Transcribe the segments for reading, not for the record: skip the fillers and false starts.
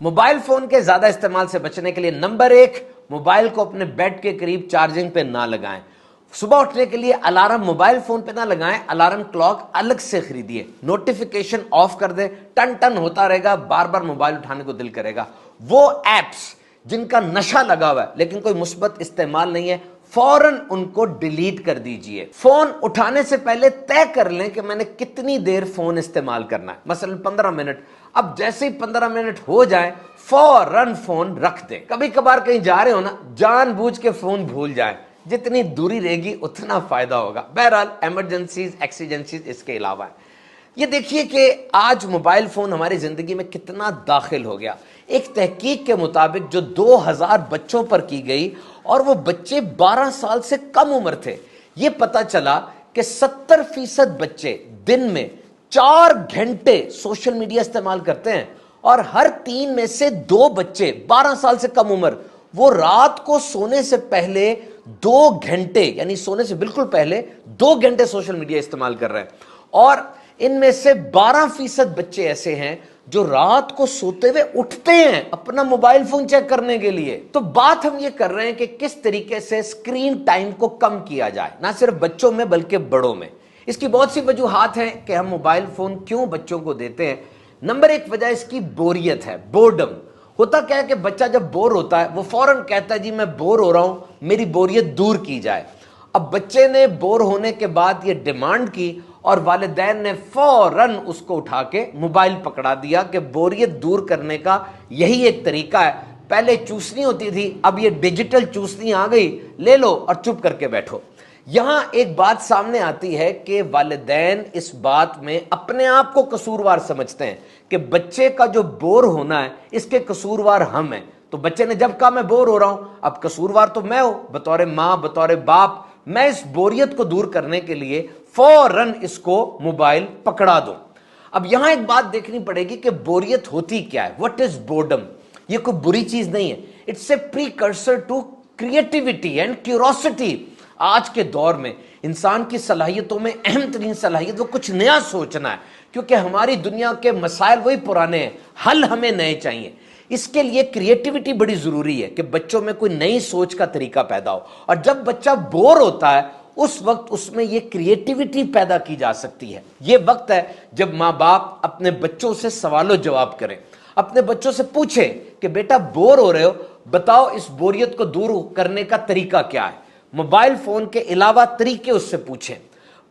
Mobile phone के ज्यादा इस्तेमाल से बचने के लिए नंबर 1, मोबाइल को अपने बेड के करीब चार्जिंग पे ना लगाएं। सुबह उठने के लिए अलार्म मोबाइल फोन पे ना लगाएं, अलार्म क्लॉक अलग से खरीदिए। नोटिफिकेशन ऑफ कर दें, टन टन होता रहेगा, बार बार मोबाइल उठाने को दिल करेगा। वो एप्स जिनका नशा लगा हुआ है लेकिन कोई मुस्बत इस्तेमाल नहीं है, फौरन उनको डिलीट कर दीजिए। फोन उठाने से पहले तय कर लें कि मैंने कितनी देर फोन इस्तेमाल करना है, मसलन 15 मिनट। अब जैसे ही 15 मिनट हो जाए फौरन फोन रख दें। कभी कभार कहीं जा रहे हो ना, जानबूझ के फोन भूल जाएं, जितनी दूरी रहेगी उतना फायदा होगा। बहरहाल इमरजेंसीज एक्सीजेंसीज इसके अलावा है। ये देखिए कि आज मोबाइल फोन हमारी जिंदगी में कितना दाखिल हो गया। एक तहकीक के मुताबिक जो 2000 बच्चों पर की गई और वो बच्चे 12 साल से कम उम्र थे, ये पता चला कि 70% बच्चे दिन में 4 घंटे सोशल मीडिया इस्तेमाल करते हैं और हर 3 में से 2 बच्चे 12 साल से कम उम्र वो रात को सोने से पहले 2 घंटे, यानी सोने से बिल्कुल पहले 2 घंटे सोशल मीडिया इस्तेमाल कर रहे हैं। और इनमें से 12% बच्चे ऐसे हैं जो रात को सोते हुए उठते हैं अपना मोबाइल फोन चेक करने के लिए। तो बात हम ये कर रहे हैं कि किस तरीके से स्क्रीन टाइम को कम किया जाए, ना सिर्फ बच्चों में बल्कि बड़ों में। इसकी बहुत सी वजूहात हैं कि हम मोबाइल फोन क्यों बच्चों को देते हैं। नंबर 1 वजह इसकी बोरियत है, बोर्डम। होता क्या है कि बच्चा जब बोर होता है वो फौरन कहता है जी मैं बोर हो रहा हूं, मेरी बोरियत दूर की जाए। अब बच्चे ने बोर होने के बाद ये डिमांड की और वालिदैन ने फौरन उसको उठा के मोबाइल पकड़ा दिया कि बोरियत दूर करने का यही एक तरीका है। पहले चूसनी होती थी, अब ये डिजिटल चूसनी आ गई, ले लो और चुप करके बैठो। यहां एक बात सामने आती है कि वालिदैन इस बात में अपने आप को कसूरवार समझते हैं कि बच्चे का जो बोर होना है इसके कसूरवार हम हैं। तो बच्चे ने जब कहा मैं बोर हो रहा हूं, अब कसूरवार तो मैं हूं, बतौर मां बतौर बाप मैं इस बोरियत को दूर करने के लिए फौरन इसको मोबाइल पकड़ा दूं। अब यहां एक बात देखनी पड़ेगी कि बोरियत होती क्या है। What is boredom? ये कोई बुरी चीज नहीं है, it's a precursor to creativity and curiosity. आज के दौर में इंसान की सलाहियतों में अहम तरीन सलाहियत वो कुछ नया सोचना है, क्योंकि हमारी दुनिया के मसाइल वही पुराने हैं, हल हमें नए चाहिए। इसके लिए क्रिएटिविटी बड़ी जरूरी है कि बच्चों में कोई नई सोच का तरीका पैदा हो। और जब बच्चा बोर होता है उस वक्त उसमें ये क्रिएटिविटी पैदा की जा सकती है। ये वक्त है जब माँ बाप अपने बच्चों से सवालों जवाब करें, अपने बच्चों से पूछें कि बेटा बोर हो रहे हो, बताओ इस बोरियत को दूर करने का तरीका क्या है। मोबाइल फोन के अलावा तरीके उससे पूछें।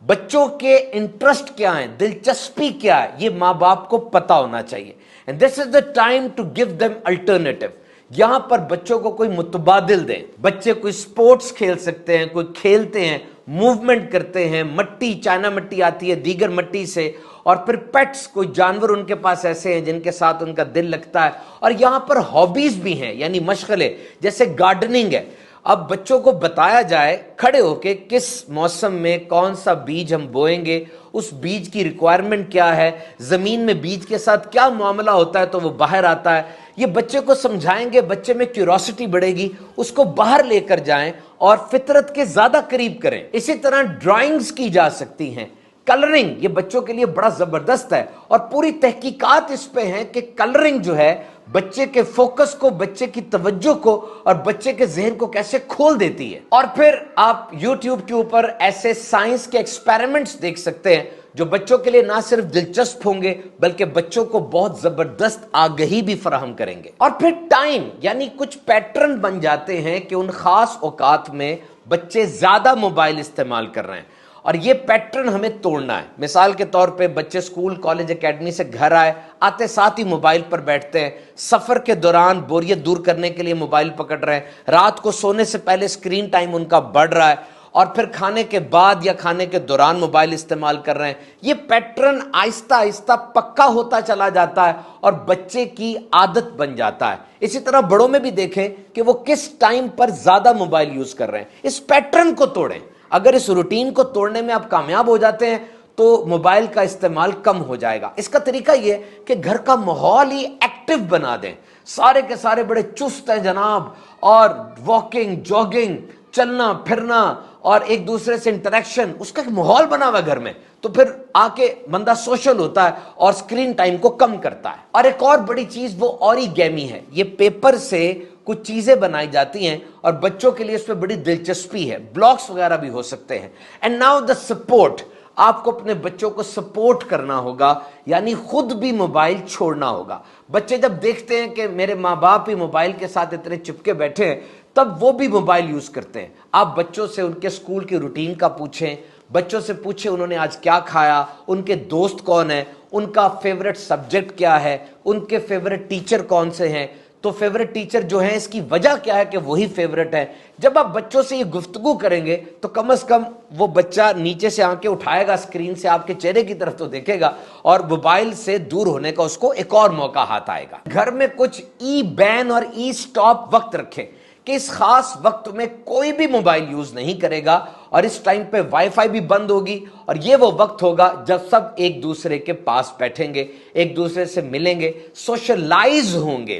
बच्चों के इंटरेस्ट क्या है, दिलचस्पी क्या है, ये माँ बाप को पता होना चाहिए। And this is the time to give them alternative. यहां पर बच्चों को कोई मुतबादिल दें। बच्चे कोई स्पोर्ट्स खेल सकते हैं, कोई खेलते हैं, मूवमेंट करते हैं, मट्टी चाइना मट्टी आती है दीगर मट्टी से, और फिर पेट्स, कोई जानवर उनके पास ऐसे हैं जिनके साथ उनका दिल लगता है। और यहां पर हॉबीज भी हैं, यानी मशगले, जैसे गार्डनिंग है। अब बच्चों को बताया जाए खड़े होके किस मौसम में कौन सा बीज हम बोएंगे, उस बीज की रिक्वायरमेंट क्या है, जमीन में बीज के साथ क्या मामला होता है तो वो बाहर आता है। ये बच्चे को समझाएंगे, बच्चे में क्यूरोसिटी बढ़ेगी, उसको बाहर लेकर जाएं और फितरत के ज्यादा करीब करें। इसी तरह ड्राइंग्स की जा सकती हैं, कलरिंग, ये बच्चों के लिए बड़ा जबरदस्त है और पूरी तहकीकात इस पे हैं कि कलरिंग जो है बच्चे के फोकस को, बच्चे की तवज्जो को और बच्चे के जहन को कैसे खोल देती है। और फिर आप YouTube के ऊपर ऐसे साइंस के एक्सपेरिमेंट्स देख सकते हैं जो बच्चों के लिए ना सिर्फ दिलचस्प होंगे बल्कि बच्चों को बहुत जबरदस्त आगाही भी फराहम करेंगे। और फिर टाइम, यानी कुछ पैटर्न बन जाते हैं कि उन खास औकात में बच्चे ज्यादा मोबाइल इस्तेमाल कर रहे हैं और ये पैटर्न हमें तोड़ना है। मिसाल के तौर पे बच्चे स्कूल कॉलेज एकेडमी से घर आते साथ ही मोबाइल पर बैठते हैं, सफर के दौरान बोरियत दूर करने के लिए मोबाइल पकड़ रहे हैं, रात को सोने से पहले स्क्रीन टाइम उनका बढ़ रहा है और फिर खाने के बाद या खाने के दौरान मोबाइल इस्तेमाल कर रहे हैं। ये पैटर्न आहिस्ता आहिस्ता पक्का होता चला जाता है और बच्चे की आदत बन जाता है। इसी तरह बड़ों में भी देखें कि वो किस टाइम पर ज्यादा मोबाइल यूज कर रहे हैं। इस पैटर्न को तोड़ें। अगर इस रूटीन को तोड़ने में आप कामयाब हो जाते हैं तो मोबाइल का इस्तेमाल कम हो जाएगा। इसका तरीका यह है कि घर का माहौल ही एक्टिव बना दें। सारे के सारे बड़े चुस्त हैं जनाब, और वॉकिंग, जॉगिंग, चलना फिरना اور ایک دوسرے سے انٹریکشن، اس کا ایک ماحول بنا ہوا گھر میں، تو پھر آ کے بندہ سوشل ہوتا ہے اور اسکرین ٹائم کو کم کرتا ہے۔ اور ایک اور بڑی چیز وہ اوریگیمی ہے، یہ پیپر سے کچھ چیزیں بنائی جاتی ہیں اور بچوں کے لیے اس میں بڑی دلچسپی ہے، بلاکس وغیرہ بھی ہو سکتے ہیں۔ اینڈ ناؤ دا سپورٹ، آپ کو اپنے بچوں کو سپورٹ کرنا ہوگا، یعنی خود بھی موبائل چھوڑنا ہوگا۔ بچے جب دیکھتے ہیں کہ میرے ماں باپ ہی موبائل کے ساتھ اتنے چپکے بیٹھے ہیں، تب وہ بھی موبائل یوز کرتے ہیں۔ آپ بچوں سے ان کے اسکول کی روٹین کا پوچھیں، بچوں سے پوچھیں انہوں نے آج کیا کھایا، ان کے دوست کون ہیں، ان کا فیورٹ سبجیکٹ کیا ہے، ان کے فیورٹ ٹیچر کون سے ہیں، تو فیورٹ ٹیچر جو ہیں اس کی وجہ کیا ہے کہ وہی فیورٹ ہے۔ جب آپ بچوں سے یہ گفتگو کریں گے تو کم از کم وہ بچہ نیچے سے آنکھیں اٹھائے گا، اسکرین سے آپ کے چہرے کی طرف تو دیکھے گا، اور موبائل سے دور ہونے کا اس کو ایک اور موقع ہاتھ آئے گا۔ گھر میں کچھ ای بین اور ای سٹاپ وقت رکھیں کہ اس خاص وقت میں کوئی بھی موبائل یوز نہیں کرے گا، اور اس ٹائم پہ وائی فائی بھی بند ہوگی، اور یہ وہ وقت ہوگا جب سب ایک دوسرے کے پاس بیٹھیں گے، ایک دوسرے سے ملیں گے، سوشلائز ہوں گے۔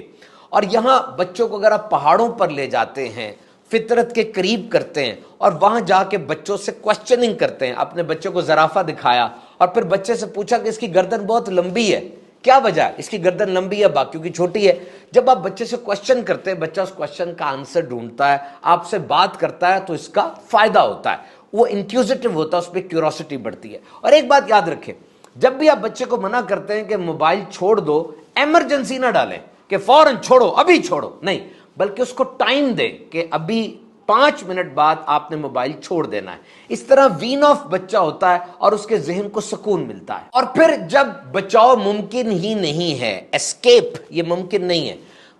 اور یہاں بچوں کو اگر آپ پہاڑوں پر لے جاتے ہیں، فطرت کے قریب کرتے ہیں، اور وہاں جا کے بچوں سے کوسچننگ کرتے ہیں، اپنے بچوں کو زرافہ دکھایا اور پھر بچے سے پوچھا کہ اس کی گردن بہت لمبی ہے، کیا وجہ ہے؟ اس کی گردن لمبی ہے، باقیوں کی چھوٹی ہے۔ جب آپ بچے سے کوسچن کرتے ہیں، بچہ اس کوسچن کا آنسر ڈھونڈتا ہے، آپ سے بات کرتا ہے، تو اس کا فائدہ ہوتا ہے، وہ انکوزیٹو ہوتا ہے، اس پہ کیوروسٹی بڑھتی ہے۔ اور ایک بات یاد رکھیں، جب بھی آپ بچے کو منع کرتے ہیں کہ موبائل چھوڑ دو، ایمرجنسی نہ ڈالیں کہ فوراً چھوڑو، ابھی چھوڑو، نہیں، بلکہ اس کو ٹائم دیں کہ ابھی 5 منٹ بعد آپ نے موبائل چھوڑ دینا ہے۔ اس طرح وین آف بچہ ہوتا ہے اور اس کے ذہن کو سکون ملتا ہے۔ اور پھر جب بچاؤ ممکن ہی نہیں ہے، اسکیپ یہ ممکن نہیں ہے،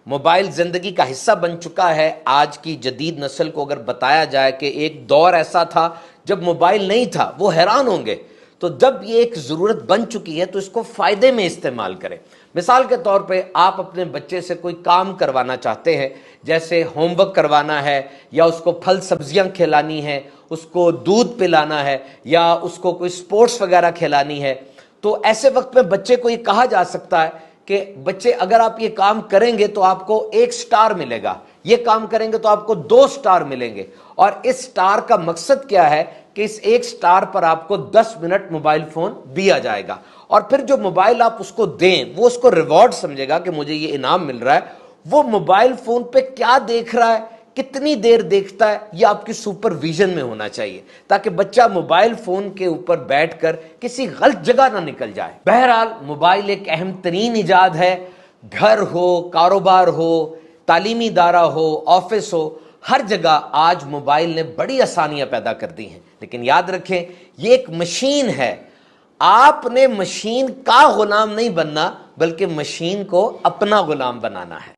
موبائل زندگی کا حصہ بن چکا ہے۔ آج کی جدید نسل کو اگر بتایا جائے کہ ایک دور ایسا تھا جب موبائل نہیں تھا، وہ حیران ہوں گے۔ تو جب یہ ایک ضرورت بن چکی ہے تو اس کو فائدے میں استعمال کریں۔ مثال کے طور پہ آپ اپنے بچے سے کوئی کام کروانا چاہتے ہیں، جیسے ہوم ورک کروانا ہے، یا اس کو پھل سبزیاں کھلانی ہے، اس کو دودھ پلانا ہے، یا اس کو کوئی سپورٹس وغیرہ کھلانی ہے، تو ایسے وقت میں بچے کو یہ کہا جا سکتا ہے کہ بچے اگر آپ یہ کام کریں گے تو آپ کو 1 سٹار ملے گا، یہ کام کریں گے تو آپ کو 2 سٹار ملیں گے، اور اس سٹار کا مقصد کیا ہے کہ اس 1 سٹار پر آپ کو 10 منٹ موبائل فون دیا جائے گا، اور پھر جو موبائل آپ اس کو دیں وہ اس کو ریوارڈ سمجھے گا کہ مجھے یہ انعام مل رہا ہے۔ وہ موبائل فون پہ کیا دیکھ رہا ہے، کتنی دیر دیکھتا ہے، یہ آپ کی سپرویژن میں ہونا چاہیے، تاکہ بچہ موبائل فون کے اوپر بیٹھ کر کسی غلط جگہ نہ نکل جائے۔ بہرحال موبائل ایک اہم ترین ایجاد ہے، گھر ہو، کاروبار ہو، تعلیمی ادارہ ہو، آفس ہو، ہر جگہ آج موبائل نے بڑی آسانیاں پیدا کر دی ہیں۔ لیکن یاد رکھیں یہ ایک مشین ہے، آپ نے مشین کا غلام نہیں بننا بلکہ مشین کو اپنا غلام بنانا ہے۔